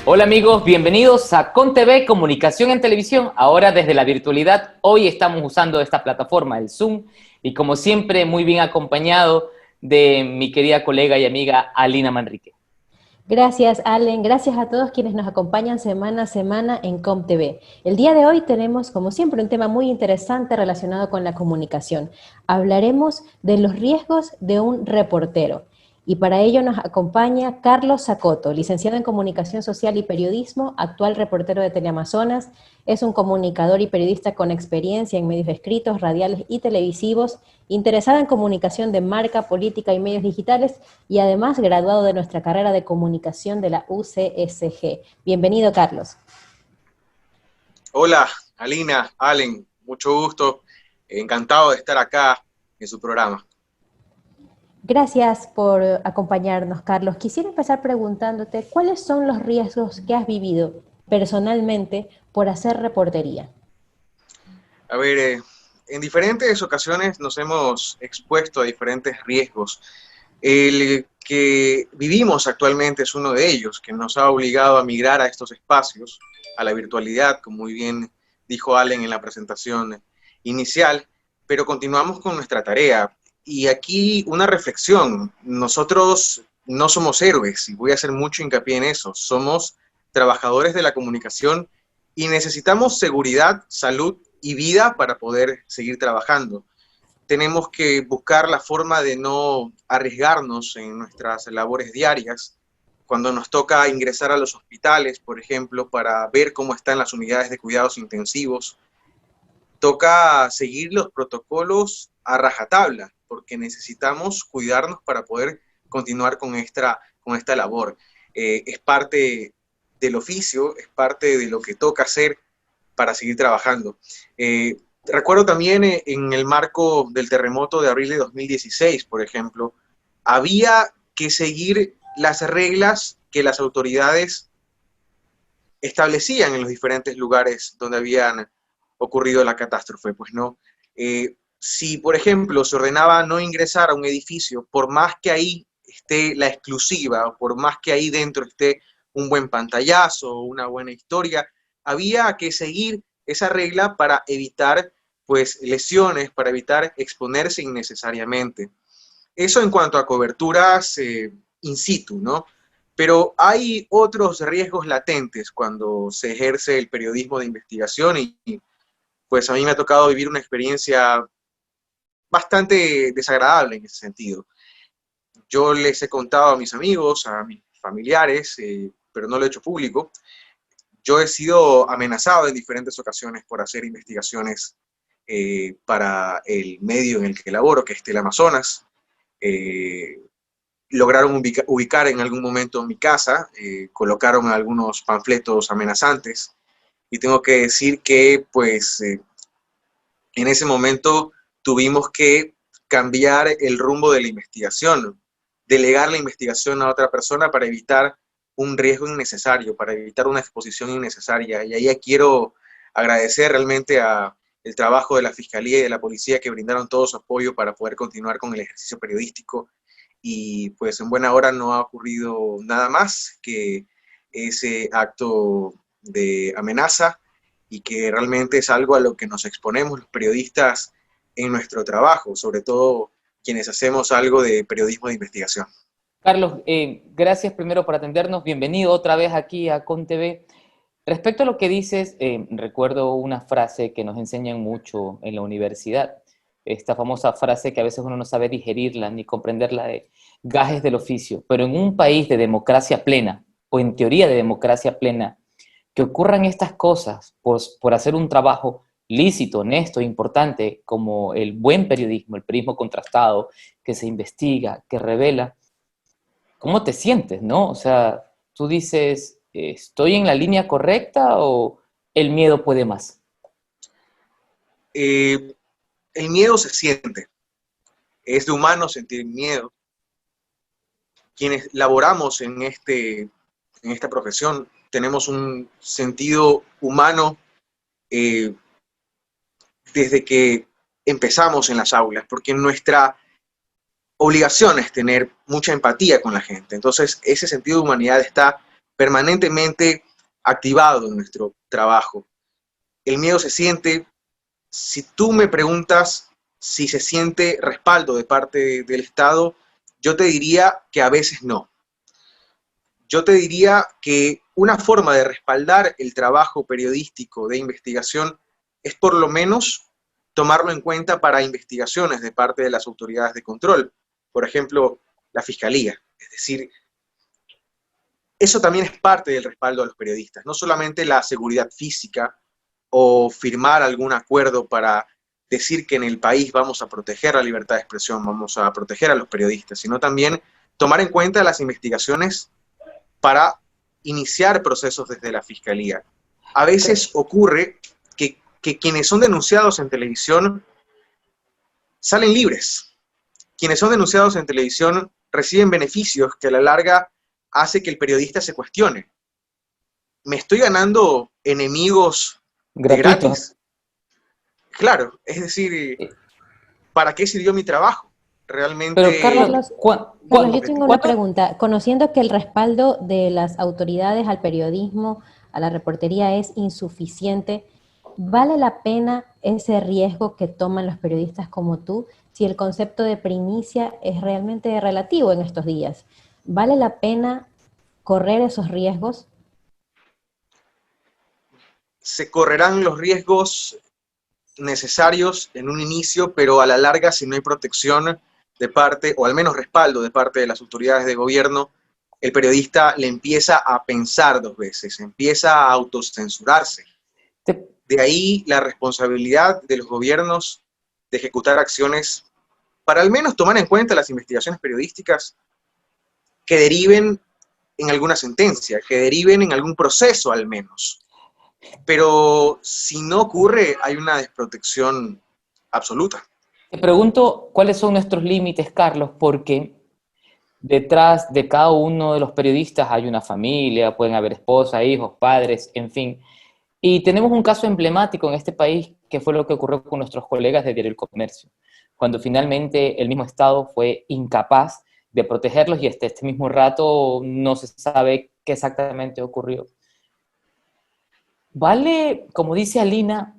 Hola amigos, bienvenidos a ConTV, Comunicación en Televisión, ahora desde la virtualidad. Hoy estamos usando esta plataforma, el Zoom, y como siempre muy bien acompañado de mi querida colega y amiga Alina Manrique. Gracias, Allen. Gracias a todos quienes nos acompañan semana a semana en ComTV. El día de hoy tenemos, como siempre, un tema muy interesante relacionado con la comunicación. Hablaremos de los riesgos de un reportero. Y para ello nos acompaña Carlos Zacoto, licenciado en Comunicación Social y Periodismo, actual reportero de Teleamazonas. Es un comunicador y periodista con experiencia en medios escritos, radiales y televisivos, interesado en comunicación de marca, política y medios digitales, y además graduado de nuestra carrera de comunicación de la UCSG. Bienvenido, Carlos. Hola, Alina, Allen, mucho gusto. Encantado de estar acá en su programa. Gracias por acompañarnos, Carlos. Quisiera empezar preguntándote, ¿cuáles son los riesgos que has vivido personalmente por hacer reportería? A ver, en diferentes ocasiones nos hemos expuesto a diferentes riesgos. El que vivimos actualmente es uno de ellos, que nos ha obligado a migrar a estos espacios, a la virtualidad, como muy bien dijo Allen en la presentación inicial, pero continuamos con nuestra tarea. Y aquí una reflexión, nosotros no somos héroes, y voy a hacer mucho hincapié en eso, somos trabajadores de la comunicación y necesitamos seguridad, salud y vida para poder seguir trabajando. Tenemos que buscar la forma de no arriesgarnos en nuestras labores diarias. Cuando nos toca ingresar a los hospitales, por ejemplo, para ver cómo están las unidades de cuidados intensivos, toca seguir los protocolos a rajatabla, porque necesitamos cuidarnos para poder continuar con esta labor. Es parte del oficio, es parte de lo que toca hacer para seguir trabajando. Recuerdo también en el marco del terremoto de abril de 2016, por ejemplo, había que seguir las reglas que las autoridades establecían en los diferentes lugares donde habían ocurrido la catástrofe, pues no. Si, por ejemplo, se ordenaba no ingresar a un edificio, por más que ahí esté la exclusiva, o por más que ahí dentro esté un buen pantallazo o una buena historia, había que seguir esa regla para evitar pues lesiones, para evitar exponerse innecesariamente. Eso en cuanto a coberturas in situ, ¿no? Pero hay otros riesgos latentes cuando se ejerce el periodismo de investigación y pues a mí me ha tocado vivir una experiencia bastante desagradable en ese sentido. Yo les he contado a mis amigos, a mis familiares, pero no lo he hecho público. Yo he sido amenazado en diferentes ocasiones por hacer investigaciones para el medio en el que laboro, que es Teleamazonas. Lograron ubicar en algún momento mi casa, colocaron algunos panfletos amenazantes, y tengo que decir que pues en ese momento tuvimos que cambiar el rumbo de la investigación, delegar la investigación a otra persona para evitar un riesgo innecesario, para evitar una exposición innecesaria. Y ahí quiero agradecer realmente el trabajo de la Fiscalía y de la Policía, que brindaron todo su apoyo para poder continuar con el ejercicio periodístico. Y pues en buena hora no ha ocurrido nada más que ese acto de amenaza, y que realmente es algo a lo que nos exponemos los periodistas en nuestro trabajo, sobre todo quienes hacemos algo de periodismo de investigación. Carlos, gracias primero por atendernos, bienvenido otra vez aquí a ConTV. Respecto a lo que dices, recuerdo una frase que nos enseñan mucho en la universidad, esta famosa frase que a veces uno no sabe digerirla ni comprenderla, de gajes del oficio, pero en un país de democracia plena, o en teoría de democracia plena, que ocurran estas cosas por hacer un trabajo lícito, honesto, importante, como el buen periodismo, el periodismo contrastado, que se investiga, que revela, ¿cómo te sientes, no? O sea, tú dices, ¿estoy en la línea correcta o el miedo puede más? El miedo se siente, es de humano sentir miedo. Quienes laboramos en esta profesión tenemos un sentido humano eh, desde que empezamos en las aulas, porque nuestra obligación es tener mucha empatía con la gente. Entonces, ese sentido de humanidad está permanentemente activado en nuestro trabajo. El miedo se siente. Si tú me preguntas si se siente respaldo de parte del Estado, yo te diría que a veces no. Yo te diría que una forma de respaldar el trabajo periodístico de investigación es por lo menos tomarlo en cuenta para investigaciones de parte de las autoridades de control, por ejemplo, la Fiscalía. Es decir, eso también es parte del respaldo a los periodistas, no solamente la seguridad física o firmar algún acuerdo para decir que en el país vamos a proteger la libertad de expresión, vamos a proteger a los periodistas, sino también tomar en cuenta las investigaciones para iniciar procesos desde la Fiscalía. A veces ocurre que quienes son denunciados en televisión salen libres. Quienes son denunciados en televisión reciben beneficios que a la larga hace que el periodista se cuestione. ¿Me estoy ganando enemigos de gratis? Claro, es decir, ¿para qué sirvió mi trabajo? Realmente... Pero Carlos, Carlos, yo tengo una pregunta. Conociendo que el respaldo de las autoridades al periodismo, a la reportería es insuficiente, ¿vale la pena ese riesgo que toman los periodistas como tú si el concepto de primicia es realmente relativo en estos días? ¿Vale la pena correr esos riesgos? Se correrán los riesgos necesarios en un inicio, pero a la larga, si no hay protección de parte, o al menos respaldo de parte de las autoridades de gobierno, el periodista le empieza a pensar dos veces, empieza a autocensurarse. De ahí la responsabilidad de los gobiernos de ejecutar acciones para al menos tomar en cuenta las investigaciones periodísticas que deriven en alguna sentencia, que deriven en algún proceso al menos. Pero si no ocurre, hay una desprotección absoluta. Te pregunto cuáles son nuestros límites, Carlos, porque detrás de cada uno de los periodistas hay una familia, pueden haber esposa, hijos, padres, en fin. Y tenemos un caso emblemático en este país que fue lo que ocurrió con nuestros colegas de Diario El Comercio, cuando finalmente el mismo Estado fue incapaz de protegerlos y hasta este mismo rato no se sabe qué exactamente ocurrió. Vale, como dice Alina,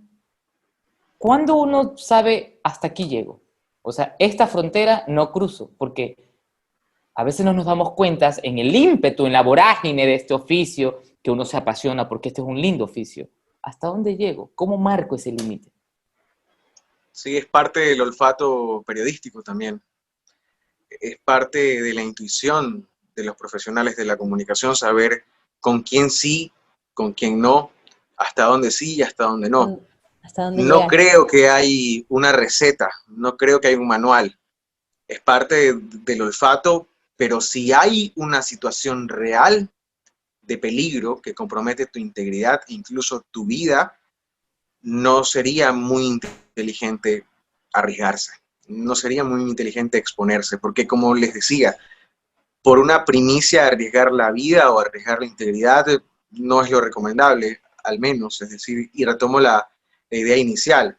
¿cuándo uno sabe hasta aquí llego? O sea, esta frontera no cruzo, porque a veces no nos damos cuenta en el ímpetu, en la vorágine de este oficio, que uno se apasiona porque este es un lindo oficio. ¿Hasta dónde llego? ¿Cómo marco ese límite? Sí, es parte del olfato periodístico también. Es parte de la intuición de los profesionales de la comunicación saber con quién sí, con quién no, hasta dónde sí y hasta dónde no. ¿Hasta dónde no llegas? creo que hay una receta, no creo que hay un manual. Es parte del olfato, pero si hay una situación real de peligro que compromete tu integridad, incluso tu vida, no sería muy inteligente arriesgarse. No sería muy inteligente exponerse, porque como les decía, por una primicia arriesgar la vida o arriesgar la integridad no es lo recomendable, al menos, es decir, y retomo la idea inicial.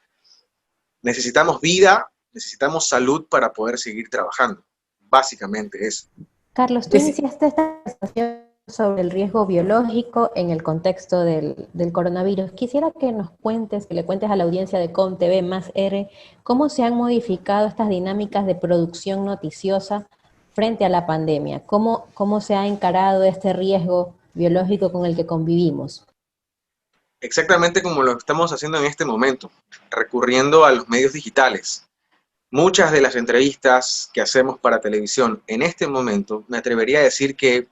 Necesitamos vida, necesitamos salud para poder seguir trabajando, básicamente eso. Carlos, tú iniciaste esta conversación sobre el riesgo biológico en el contexto del coronavirus. Quisiera que nos cuentes, que le cuentes a la audiencia de ComTV más R, cómo se han modificado estas dinámicas de producción noticiosa frente a la pandemia. ¿Cómo se ha encarado este riesgo biológico con el que convivimos? Exactamente como lo estamos haciendo en este momento, recurriendo a los medios digitales. Muchas de las entrevistas que hacemos para televisión en este momento, me atrevería a decir que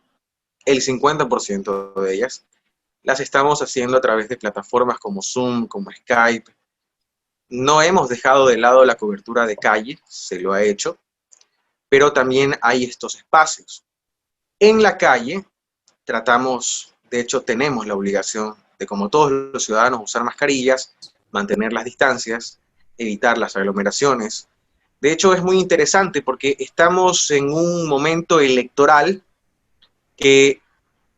el 50% de ellas las estamos haciendo a través de plataformas como Zoom, como Skype. No hemos dejado de lado la cobertura de calle, se lo ha hecho, pero también hay estos espacios. En la calle tratamos, de hecho tenemos la obligación de, como todos los ciudadanos, usar mascarillas, mantener las distancias, evitar las aglomeraciones. De hecho, es muy interesante porque estamos en un momento electoral que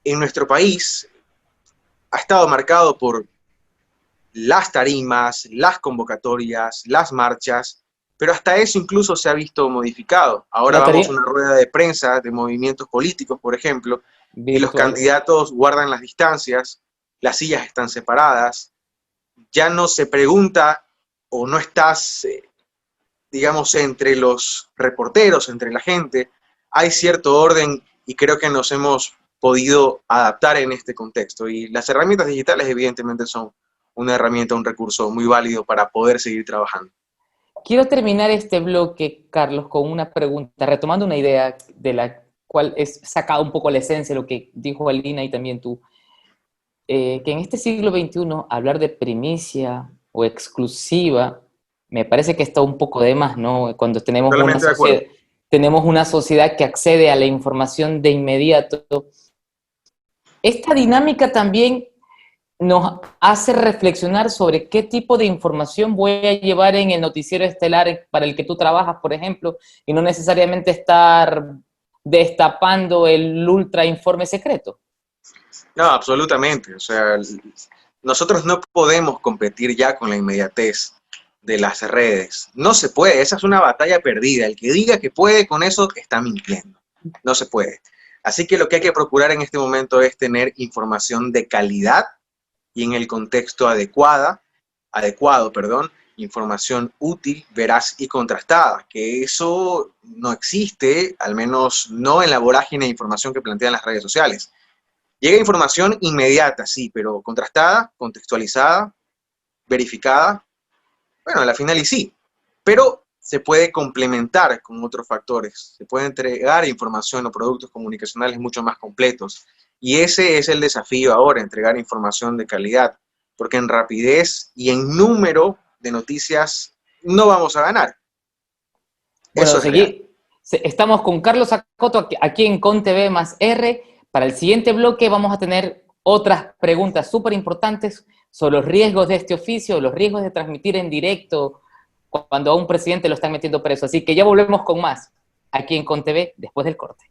en nuestro país ha estado marcado por las tarimas, las convocatorias, las marchas, pero hasta eso incluso se ha visto modificado. Ahora vamos a una rueda de prensa de movimientos políticos, por ejemplo, y los candidatos guardan las distancias, las sillas están separadas, ya no se pregunta o no estás, digamos, entre los reporteros, entre la gente, hay cierto orden y creo que nos hemos podido adaptar en este contexto. Y las herramientas digitales evidentemente son una herramienta, un recurso muy válido para poder seguir trabajando. Quiero terminar este bloque, Carlos, con una pregunta, retomando una idea de la cual es sacado un poco la esencia de lo que dijo Alina y también tú, que en este siglo XXI hablar de primicia o exclusiva me parece que está un poco de más, ¿no? Cuando tenemos una sociedad que accede a la información de inmediato. Esta dinámica también nos hace reflexionar sobre qué tipo de información voy a llevar en el noticiero estelar para el que tú trabajas, por ejemplo, y no necesariamente estar destapando el ultra informe secreto. No, absolutamente. O sea, nosotros no podemos competir ya con la inmediatez de las redes. No se puede, esa es una batalla perdida. El que diga que puede con eso está mintiendo. No se puede. Así que lo que hay que procurar en este momento es tener información de calidad y en el contexto adecuado, información útil, veraz y contrastada, que eso no existe, al menos no en la vorágine de información que plantean las redes sociales. Llega información inmediata, sí, pero contrastada, contextualizada, verificada, bueno, a la final y sí, pero se puede complementar con otros factores, se puede entregar información o productos comunicacionales mucho más completos. Y ese es el desafío ahora, entregar información de calidad, porque en rapidez y en número de noticias no vamos a ganar. Bueno, estamos con Carlos Acoto aquí en ConTV más R. Para el siguiente bloque vamos a tener otras preguntas súper importantes sobre los riesgos de este oficio, los riesgos de transmitir en directo cuando a un presidente lo están metiendo preso. Así que ya volvemos con más aquí en ConTV después del corte.